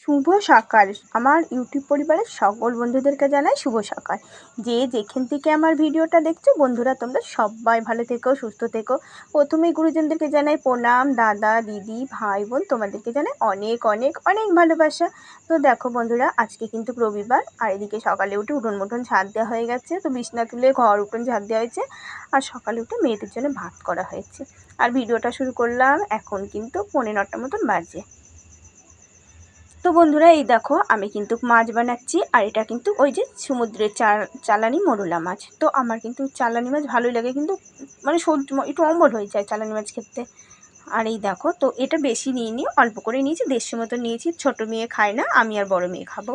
শুভ সকাল। আমার ইউটিউব পরিবারের সকল বন্ধুদেরকে জানাই শুভ সকাল। যে যেখান থেকে আমার ভিডিওটা দেখছো বন্ধুরা, তোমরা সবাই ভালো থেকো, সুস্থ থেকো। প্রথমেই গুরুজনদেরকে জানাই প্রণাম, দাদা দিদি ভাই বোন তোমাদেরকে জানাই অনেক অনেক অনেক ভালোবাসা। তো দেখো বন্ধুরা, আজকে কিন্তু রবিবার, আর এদিকে সকালে উঠে উঠোন মুঠোন ঝাড় দেওয়া হয়ে গেছে। তো বিছনা তুলে ঘর উঠোন ঝাড় দেওয়া হয়েছে, আর সকালে উঠে মেয়েদের জন্য ভাত করা হয়েছে। আর ভিডিওটা শুরু করলাম, এখন কিন্তু 9:45 মতন বাজে। তো বন্ধুরা, এই দেখো আমি কিন্তু মাছ বানাচ্ছি, আর এটা কিন্তু ওই যে সমুদ্রের চালানি মোরলা মাছ। তো আমার কিন্তু চালানি মাছ ভালোই লাগে, কিন্তু মানে একটু অম্বল হয়ে যায় চালানি মাছ খেতে। আর এই দেখো, তো এটা বেশি নিইনি, অল্প করে নিয়েছি, 150 মতো নিয়েছি। ছোটো মেয়ে খায় না, আমি আর বড় মেয়ে খাবো।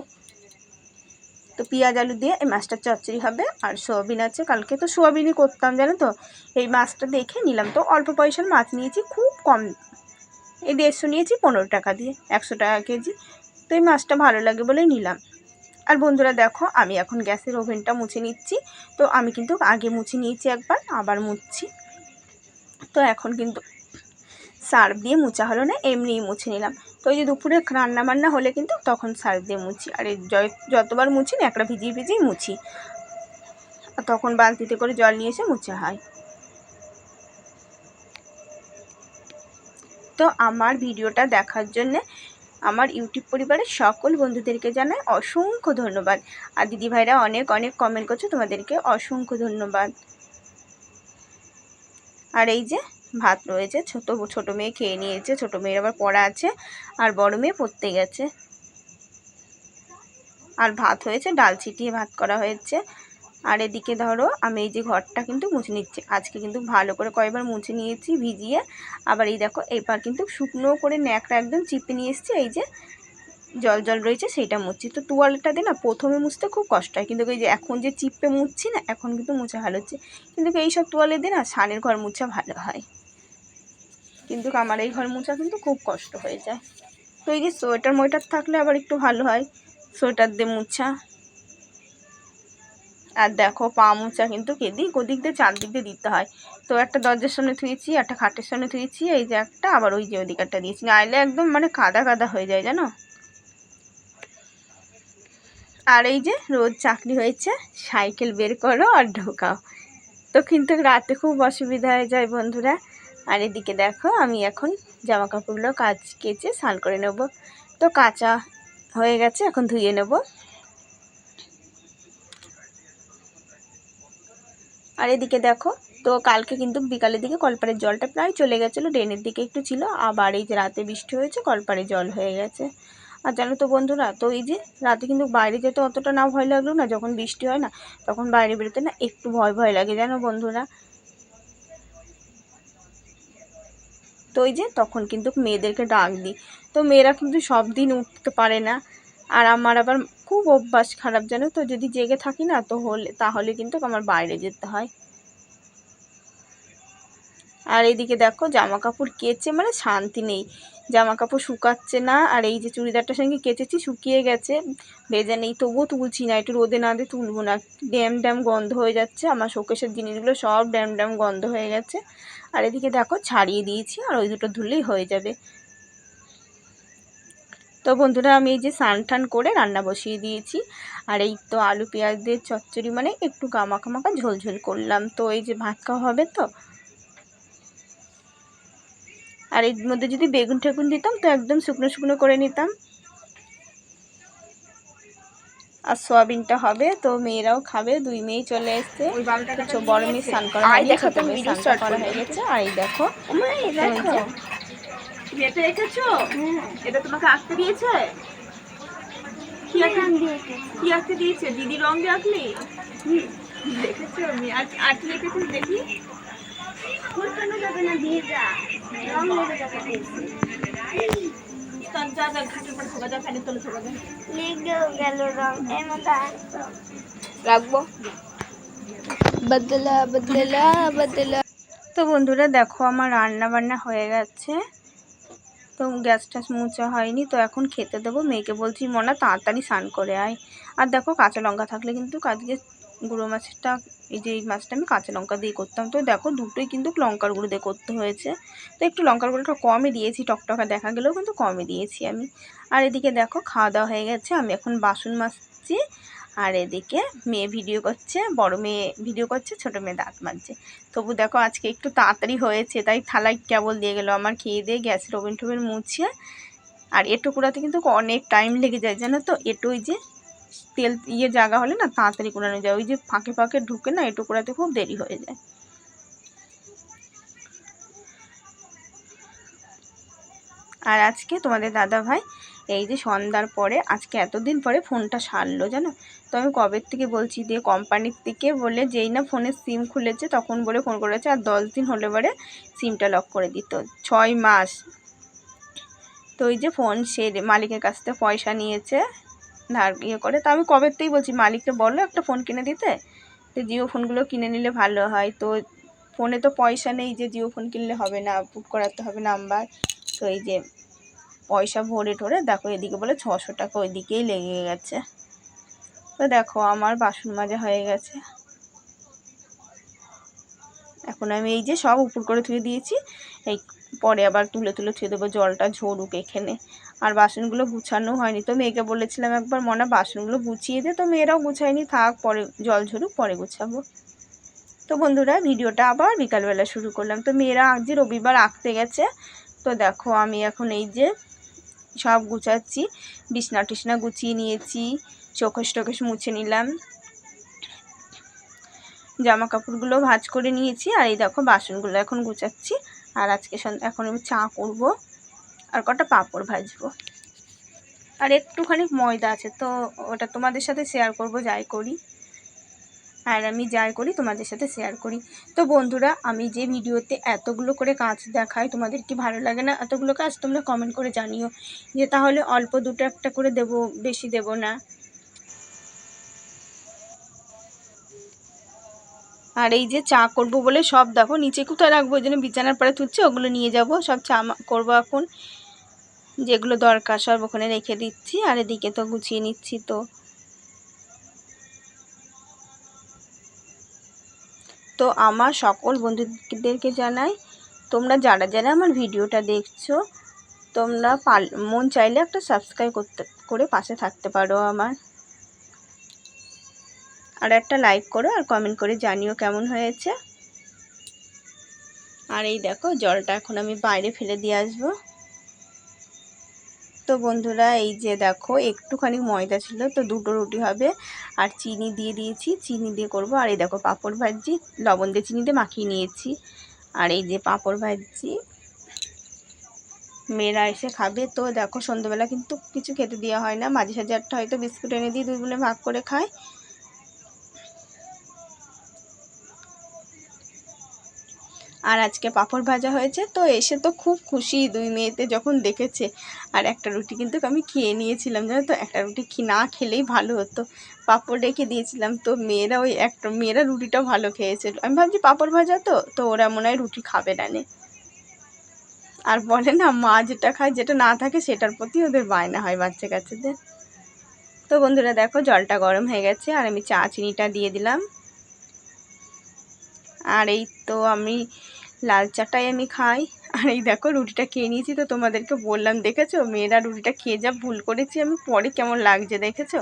তো পেঁয়াজ আলু দিয়ে এই মাছটা চচ্চড়ি হবে। আর সোয়াবিন আছে, কালকে তো সোয়াবিনই করতাম জানো তো। এই মাছটা দেখে নিলাম, তো অল্প পয়সার মাছ নিয়েছি, খুব কম। এই 150 নিয়েছি 15 টাকা দিয়ে, 100 টাকা কেজি। তো এই মাছটা ভালো লাগে বলেই নিলাম। আর বন্ধুরা দেখো, আমি এখন গ্যাসের ওভেনটা মুছে নিচ্ছি। তো আমি কিন্তু আগে মুছে নিয়েছি একবার, আবার মুছছি। তো এখন কিন্তু সার্ফ দিয়ে মুছা হলো না, এমনিই মুছে নিলাম। তো এই যে দুপুরে রান্না বান্না হলে কিন্তু তখন সার্ফ দিয়ে মুছি, আর এই যতবার মুছি না একটা ভিজিয়ে ভিজিয়ে মুছি, আর তখন বালতিতে করে জল নিয়ে এসে মুছা হয়। তো আমার ভিডিওটা দেখার জন্যে আমার ইউটিউব পরিবারের সকল বন্ধুদেরকে জানাই অসংখ্য ধন্যবাদ। আর দিদিভাইরা অনেক অনেক কমেন্ট করছো, তোমাদেরকে অসংখ্য ধন্যবাদ। আর এই যে ভাত রয়েছে, ছোট মেয়ে খেয়ে নিয়েছে, ছোট মেয়ের আবার পড়া আছে, আর বড় মেয়ে পড়তে গেছে। আর ভাত হয়েছে, ডাল ছিটিয়ে ভাত করা হয়েছে। আর এদিকে ধরো আমি এই যে ঘরটা কিন্তু মুছে নিচ্ছি, আজকে কিন্তু ভালো করে কয়েকবার মুছে নিয়েছি ভিজিয়ে। আবার এই দেখো, এবার কিন্তু শুকনো করে ন্যাকড়া একদম চিপে নিয়ে এসছি, এই যে জল জল রয়েছে সেইটা মুছছি। তো তোয়ালটা দিয়ে না প্রথমে মুছতে খুব কষ্ট হয়, কিন্তু এই যে এখন যে চিপে মুছছি না, এখন কিন্তু মুছা ভালো হচ্ছে। কিন্তু এইসব তোয়ালে দিয়ে না সানের ঘর মুছা ভালো হয়, কিন্তু আমার এই ঘর মোছা কিন্তু খুব কষ্ট হয়ে যায়। তো এই যে সোয়েটার থাকলে আবার একটু ভালো হয়, সোয়েটার দিয়ে মুছা। আর দেখো পা মোছা কিন্তু এদিক ওদিক দিয়ে চারদিক দিয়ে দিতে হয়। তো একটা দরজার সামনে ধুয়েছি, একটা খাটের সামনে ধুয়েছি, এই যে একটা, আবার ওই যে ওদিকটা দিয়েছি, নাইলে একদম মানে কাদা কাদা হয়ে যায় জানো। আর এই যে রোজ চাকরি হয়েছে, সাইকেল বের করো আর ঢোকাও। তো কিন্তু রাতে খুব অসুবিধা হয়ে যায় বন্ধুরা। আর এদিকে দেখো, আমি এখন জামা কাপড়গুলো কেচে স্নান করে নেব। তো কাঁচা হয়ে গেছে, এখন ধুয়ে নেব। আর এদিকে দেখো, তো কালকে কিন্তু বিকালের দিকে কলপাড়ের জলটা প্রায় চলে গেছিলো, ড্রেনের দিকে একটু ছিল, আবার এই যে রাতে বৃষ্টি হয়েছে, কলপাড়ে জল হয়ে গেছে। আর জানো তো বন্ধুরা, তো এই যে রাতে কিন্তু বাইরে যেতে অতটা না ভয় লাগলো না, যখন বৃষ্টি হয় না তখন বাইরে বেরোতে না একটু ভয় ভয় লাগে জানো বন্ধুরা। তো এই যে তখন কিন্তু মেয়েদেরকে ডাক দিই, তো মেয়েরা কিন্তু সব দিন উঠতে পারে না। আর আমার আবার খুব অভ্যাস খারাপ জানো তো, যদি জেগে থাকি না তো তাহলে কিন্তু আমার বাইরে যেতে হয়। আর এইদিকে দেখো জামা কাপড় কেচে মানে শান্তি নেই, জামা কাপড় শুকাচ্ছে না। আর এই যে চুড়িদারটার সঙ্গে কেচেছি, শুকিয়ে গেছে, ভেজা নেই, তবুও তুলছি না, একটু রোদে না দিয়ে তুলবো না, ড্যাম ড্যাম গন্ধ হয়ে যাচ্ছে, আমার শোকেসের জিনিসগুলো সব ড্যাম ড্যাম গন্ধ হয়ে গেছে। আর এদিকে দেখো ছাড়িয়ে দিয়েছি, আর ওই দুটো ধুলেই হয়ে যাবে। তো বন্ধুরা, আমি এই যে স্নান টান করে রান্না বসিয়ে দিয়েছি। আর এই তো আলু পেঁয়াজ দিয়ে চচ্চড়ি, মানে একটু গামাখা মাখা ঝোল ঝোল করলাম। তো এই যে ভাত খাওয়া হবে তো। আর এর মধ্যে যদি বেগুন টেগুন দিতাম তো একদম শুকনো শুকনো করে নিতাম। আর সোয়াবিনটা হবে, তো মেয়েরাও খাবে, 2 মেয়েই চলে এসছে। বড় মেয়ে স্নান করা হয়নি, ছোট মেয়ে স্নানটা করা হয়ে গেছে। আর এই দেখো, এটা এঁকেছো, এটা তোমাকে আঁকতে দিয়েছে, কি আঁকতে দিয়েছে? দিদি রং দিয়ে আঁকলি, দেখেছো? আর কি এঁকেছিস দেখি। যাবে না, ভিজা রং লেগে যাবে, যা যা ঘাটের পর থোকা, যা ফ্যানের তলে থোকা, যা লেগেও গেল রং, এর মধ্যে রাখবো, বদলা বদলা বদলা। তো বন্ধুরা দেখো, আমার রান্না বান্না হয়ে গেছে, তো গ্যাস ট্যাস মোছা হয়নি। তো এখন খেতে দেবো, মেয়েকে বলছি মনা তাড়াতাড়ি স্নান করে আয়। আর দেখো কাঁচা লঙ্কা থাকলে কিন্তু আজকে গুঁড়ো মাছটা, এই মাছটা আমি কাঁচা লঙ্কা দিয়ে করতাম। তো দেখো দুটোই কিন্তু লঙ্কার গুঁড়ো দিয়ে করতে হয়েছে। তো একটু লঙ্কার গুঁড়োটা কমই দিয়েছি, টকটকা দেখা গেলেও কিন্তু কমই দিয়েছি আমি। আর এদিকে দেখো খাওয়া দাওয়া হয়ে গেছে, আমি এখন বাসন মাজছি। আর এদিকে মেয়ে ভিডিও করছে, বড় মেয়ে ভিডিও করছে, ছোটো মেয়ে দাঁত মাজছে। তবু দেখো আজকে একটু তাড়াতাড়ি হয়েছে, তাই থালায় কেবল দিয়ে গেলো আমার। খেয়ে দিয়ে গ্যাসের ওভেন টোভেন মুছে। আর এঁটো কুড়াতে কিন্তু অনেক টাইম লেগে যায় জানো তো। এঁটো ওই যে তেল জায়গা হলে না তাড়াতাড়ি কুড়ানো যায়, ওই যে ফাঁকে ফাঁকে ঢুকে না এঁটো কুড়াতে খুব দেরি হয়ে যায়। আর আজকে তোমাদের দাদা ভাই এই যে সন্ধ্যার পরে আজকে এতদিন পরে ফোনটা সারলো জানো। তো আমি কবের থেকে বলছি, দিয়ে কোম্পানির থেকে বলে যেই না ফোনের সিম খুলেছে তখন বলে ফোন করেছে, আর 10 দিন হলে পরে সিমটা লক করে দিত, 6 মাস। তো ওই যে ফোন সে মালিকের কাছ থেকে পয়সা নিয়েছে ধার করে। তো আমি কবের থেকেই বলছি মালিককে বললো একটা ফোন কিনে দিতে, তো জিও ফোনগুলো কিনে নিলে ভালো হয়। তো ফোনে তো পয়সা নেই যে জিও ফোন কিনলে হবে না, পুট করাতে হবে নাম্বার। তো এই যে পয়সা ভরে ঠরে দেখো এদিকে বলে 600 টাকা ওইদিকেই লেগে গেছে। তো দেখো আমার বাসন মাজা হয়ে গেছে, এখন আমি এই যে সব উপর করে ধুয়ে দিয়েছি, এই পরে আবার তুলে তুলে ধুয়ে দেবো, জলটা ঝরুক এখানে। আর বাসনগুলো গুছানো হয়নি, তো মেয়েকে বলেছিলাম একবার মনে বাসনগুলো গুছিয়ে দে, তো মেয়েরাও গুছায়নি, থাক পরে জল ঝরুক পরে গুছাবো। তো বন্ধুরা ভিডিওটা আবার বিকালবেলা শুরু করলাম। তো মেয়েরা আজ যে রবিবার আঁকতে গেছে। তো দেখো আমি এখন এই যে সব গুছাচ্ছি, বিছনা টিছনা গুছিয়ে নিয়েছি, চোখেস টোকেশ মুছে নিলাম, জামা কাপড়গুলো ভাঁজ করে নিয়েছি। আর এই দেখো বাসনগুলো এখন গুছাচ্ছি। আর আজকে এখন আমি চা করব আর কটা পাঁপড় ভাজবো। আর একটুখানি ময়দা আছে, তো ওটা তোমাদের সাথে শেয়ার করব যাই করি। আর আমি যাই করি তোমাদের সাথে শেয়ার করি। তো বন্ধুরা আমি যে ভিডিওতে এতগুলো করে কাজ দেখাই তোমাদের কি ভালো লাগে না? এতগুলো কাজ তোমরা কমেন্ট করে জানিও, যে তাহলে অল্প দুটো একটা করে দেবো, বেশি দেব না। আর এই যে চা করব বলে সব দেখো নিচে কোথায় রাখবো, ওই জন্য বিছানার পরে তুলছি, ওগুলো নিয়ে যাব সব চা করবো এখন, যেগুলো দরকার সব ওখানে রেখে দিচ্ছি। আর এদিকে তো গুছিয়ে নিচ্ছি। তো আমার সকল বন্ধুদেরকে জানাই, তোমরা যারা যারা আমার ভিডিওটা দেখছো, তোমরা মন চাইলে একটা সাবস্ক্রাইব করে পাশে থাকতে পারো আমার, আর একটা লাইক করো আর কমেন্ট করে জানিও কেমন হয়েছে। আর এই দেখো জলটা এখন আমি বাইরে ফেলে দিয়ে আসবো। তো বন্ধুরা এই যে দেখো একটুখানি ময়দা ছিল, তো দুটো রুটি হবে। আর চিনি দিয়ে দিয়েছি, চিনি দিয়ে করব। আর এই দেখো পাঁপড় ভাজছি, লবণ দিয়ে চিনি দিয়ে মাখিয়ে নিয়েছি। আর এই যে পাঁপড় ভাজছি, মেয়েরা এসে খাবে। তো দেখো সন্ধ্যাবেলা কিন্তু কিছু খেতে দেওয়া হয় না, মাঝে সাঝে একটা হয়তো বিস্কুট এনে দিই, দুই বোনে ভাগ করে খায়। আর আজকে পাঁপড় ভাজা হয়েছে, তো এসে তো খুব খুশি দুই মেয়েতে যখন দেখেছে। আর একটা রুটি কিন্তু আমি খেয়ে নিয়েছিলাম জানো তো, একটা রুটি না খেলেই ভালো হতো, পাঁপড় রেখে দিয়েছিলাম। তো মেয়েরা মেয়েরা রুটিটা ভালো খেয়েছে, আমি ভাবছি পাঁপড় ভাজা তো ওরা মনে হয় রুটি খাবে না নে। আর বলে না মা যেটা খায় যেটা না থাকে সেটার প্রতি ওদের বায়না হয় বাচ্চা কাচ্চাদের। তো বন্ধুরা দেখো জলটা গরম হয়ে গেছে, আর আমি চা চিনিটা দিয়ে দিলাম। আর এই তো আমি লাল চাটাই আমি খাই। আর এই দেখো রুটিটা খেয়ে নিয়েছি, তো তোমাদেরকে বললাম দেখেছো মেয়েরা রুটিটা খেয়ে যা ভুল করেছি আমি, পরে কেমন লাগছে দেখেছো।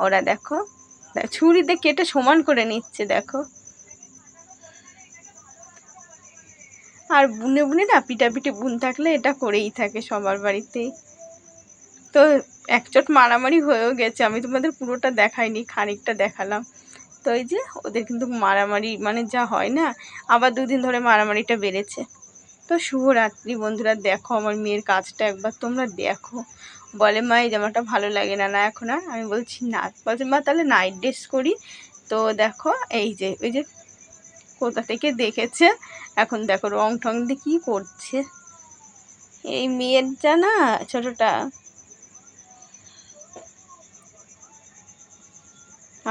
ওরা দেখো ছুরিতে কেটে সমান করে নিচ্ছে দেখো। আর বুনে বুনে না পিটাপিটি বুন থাকলে এটা করেই থাকে সবার বাড়িতেই। তো একচোট মারামারি হয়েও গেছে, আমি তোমাদের পুরোটা দেখাইনি, খানিকটা দেখালাম। তো এই যে ওদের কিন্তু মারামারি মানে যা হয় না, আবার দুদিন ধরে মারামারিটা বেড়েছে। তো শুভরাত্রি বন্ধুরা, দেখো আমার মেয়ের কাজটা একবার তোমরা দেখো। বলে মা এই জামাটা ভালো লাগে না, না এখন আর, আমি বলছি না, বলছে মা তাহলে নাইট ড্রেস করি। তো দেখো এই যে ওই যে কোথা থেকে দেখেছে, এখন দেখো রং ঠং দিয়ে কী করছে এই মেয়ের যা না ছোটোটা।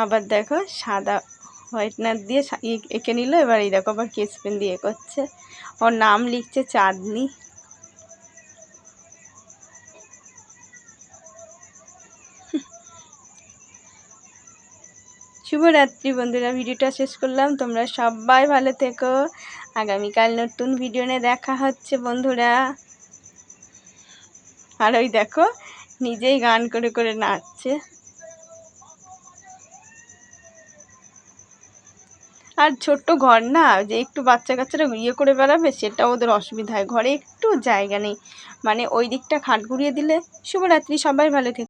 আবার দেখো সাদা হোয়াইটনার দিয়ে এঁকে নিল, এবার এই দেখো আবার কেস পেন দিয়ে করছে, ওর নাম লিখছে চাঁদনি। শুভরাত্রি বন্ধুরা, ভিডিওটা শেষ করলাম। তোমরা সবাই ভালো থেকো। আগামীকাল নতুন ভিডিও নিয়ে দেখা হচ্ছে বন্ধুরা। আর ওই দেখো নিজেই গান করে করে নাচছে। আর ছোট্ট ঘর না, যে একটু বাচ্চা কাচ্চারা করে বেড়াবে সেটা ওদের অসুবিধা হয়, ঘরে একটু জায়গা নেই, মানে ওই দিকটা খাট ঘুরিয়ে দিলে। শুভরাত্রি, সবাই ভালো থেকো।